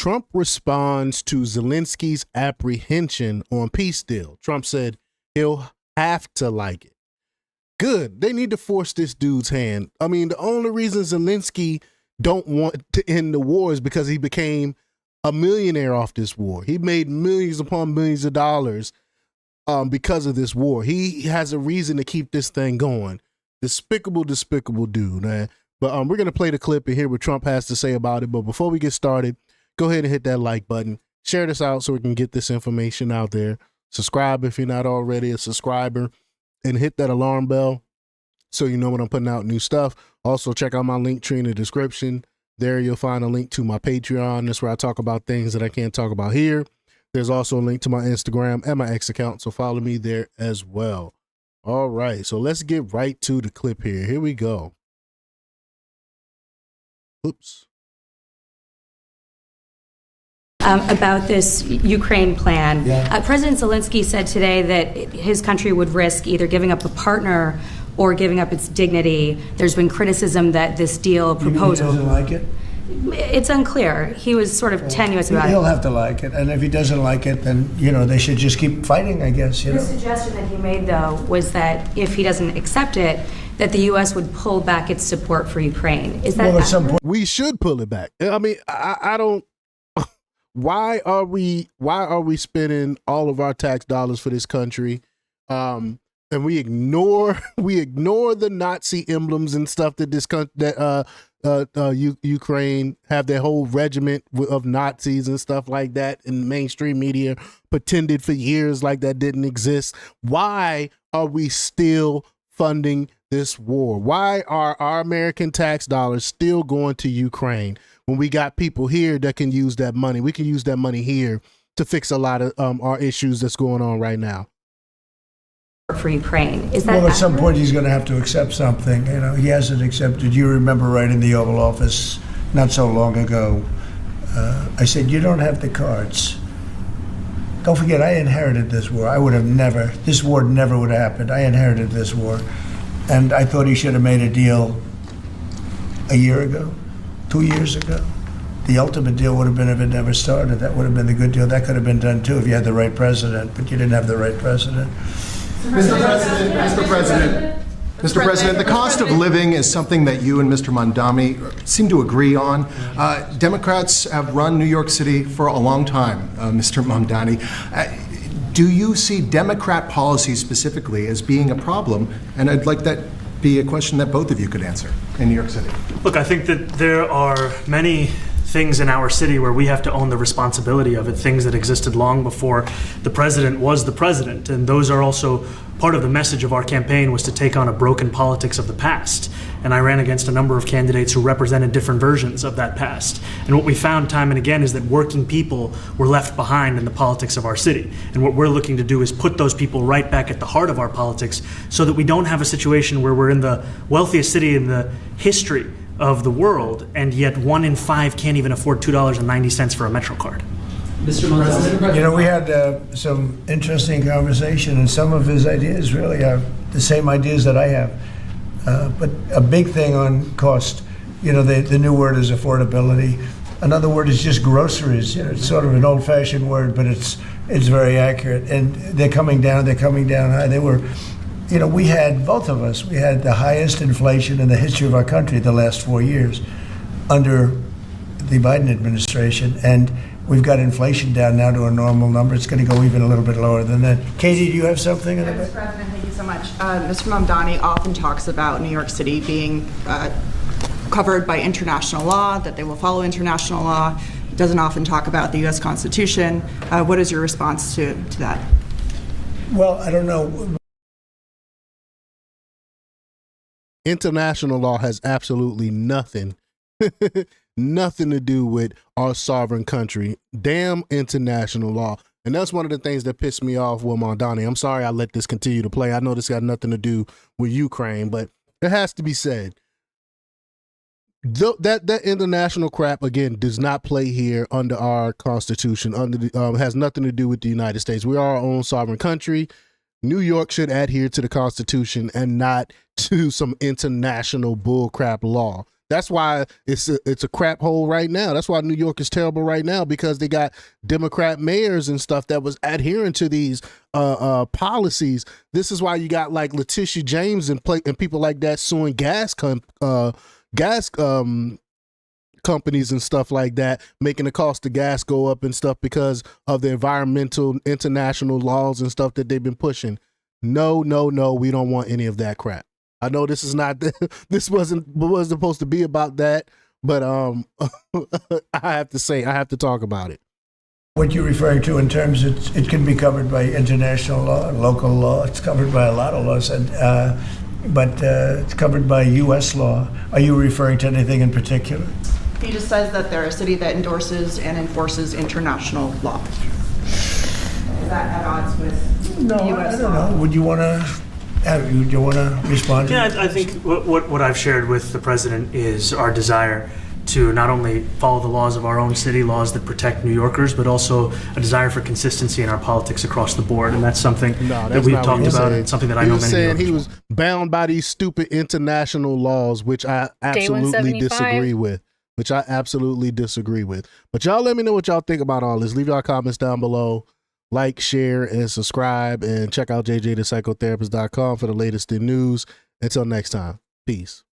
Trump responds to Zelensky's apprehension on peace deal. Trump said he'll have to like it. Good. They need to force this dude's hand. I mean, the only reason Zelensky don't want to end the war is because he became a millionaire off this war. He made millions upon millions of dollars because of this war. He has a reason to keep this thing going. Despicable dude, man. But we're going to play the clip and hear what Trump has to say about it. But before we get started, go ahead and hit that like button. Share this out so we can get this information out there. Subscribe if you're not already a subscriber. And hit that alarm bell so you know when I'm putting out new stuff. Also, check out my link tree in the description. There you'll find a link to my Patreon. That's where I talk about things that I can't talk about here. There's also a link to my Instagram and my X account, so follow me there as well. All right, so let's get right to the clip here. Here we go. Oops. About this Ukraine plan. President Zelensky said today that his country would risk either giving up a partner or giving up its dignity. There's been criticism that this deal proposal... He doesn't like it? It's unclear. He was sort of tenuous about it. He'll have to like it, and if he doesn't like it, then, they should just keep fighting, I guess, The suggestion that he made, though, was that if he doesn't accept it, that the U.S. would pull back its support for Ukraine. Is that... Well, at some point... We should pull it back. I mean, I don't... Why are we spending all of our tax dollars for this country, and we ignore the Nazi emblems and stuff that this country Ukraine have their whole regiment of Nazis and stuff like that in mainstream media pretended for years like that didn't exist. Why are we still funding this war? Why are our American tax dollars still going to Ukraine when we got people here that can use that money? We can use that money here to fix a lot of our issues that's going on right now. For Ukraine. Is that well, at some point he's going to have to accept something. He hasn't accepted. You remember right in the Oval Office not so long ago, I said, you don't have the cards. Don't forget, I inherited this war. This war never would have happened. I inherited this war. And I thought he should have made a deal a year ago, 2 years ago. The ultimate deal would have been if it never started. That would have been the good deal. That could have been done too if you had the right president, but you didn't have the right president. Mr. President, the cost of living is something that you and Mr. Mamdani seem to agree on. Democrats have run New York City for a long time, Mr. Mamdani. Do you see Democrat policy specifically as being a problem? And I'd like that be a question that both of you could answer in New York City. Look, I think that there are many things in our city where we have to own the responsibility of it, things that existed long before the president was the president. And those are also part of the message of our campaign, was to take on a broken politics of the past. And I ran against a number of candidates who represented different versions of that past. And what we found time and again is that working people were left behind in the politics of our city. And what we're looking to do is put those people right back at the heart of our politics so that we don't have a situation where we're in the wealthiest city in the history of the world, and yet 1 in 5 can't even afford $2.90 for a Metro card. Mr. President, we had some interesting conversation, and some of his ideas really are the same ideas that I have. But a big thing on cost, the new word is affordability. Another word is just groceries. It's sort of an old-fashioned word, but it's very accurate. And they're coming down high. They were... we had, both of us, we had the highest inflation in the history of our country the last 4 years under the Biden administration, and we've got inflation down now to a normal number. It's going to go even a little bit lower than that. Katie, do you have something? Mr. President, thank you so much. Mr. Mamdani often talks about New York City being covered by international law, that they will follow international law. Doesn't often talk about the U.S. Constitution. What is your response to that? Well, I don't know. International law has absolutely nothing to do with our sovereign country. Damn international law. And that's one of the things that pissed me off with Mamdani. I'm sorry I let this continue to play. I know this got nothing to do with Ukraine, but it has to be said. That international crap, again, does not play here under our Constitution. Has nothing to do with the United States. We are our own sovereign country. New York should adhere to the Constitution and not to some international bullcrap law. That's why it's a crap hole right now. That's why New York is terrible right now, because they got Democrat mayors and stuff that was adhering to these policies. This is why you got like Letitia James and people like that suing gas companies and stuff like that, making the cost of gas go up and stuff because of the environmental international laws and stuff that they've been pushing. No, we don't want any of that crap. I know this is not this wasn't supposed to be about that, but I have to talk about it. What you're referring to in terms it can be covered by international law, local law. It's covered by a lot of laws, but it's covered by U.S. law. Are you referring to anything in particular? He just says that they're a city that endorses and enforces international law. Is that at odds with U.S. I don't law? know. Would you want to? Do you want to respond to Yeah, that? I think what I've shared with the president is our desire to not only follow the laws of our own city, laws that protect New Yorkers, but also a desire for consistency in our politics across the board. And that's something that we've talked about, and something that I know many New Yorkers he was bound by these stupid international laws, which I absolutely disagree with. But y'all let me know what y'all think about all this. Leave y'all comments down below. Like, share, and subscribe. And check out jjthepsychotherapist.com for the latest in news. Until next time, peace.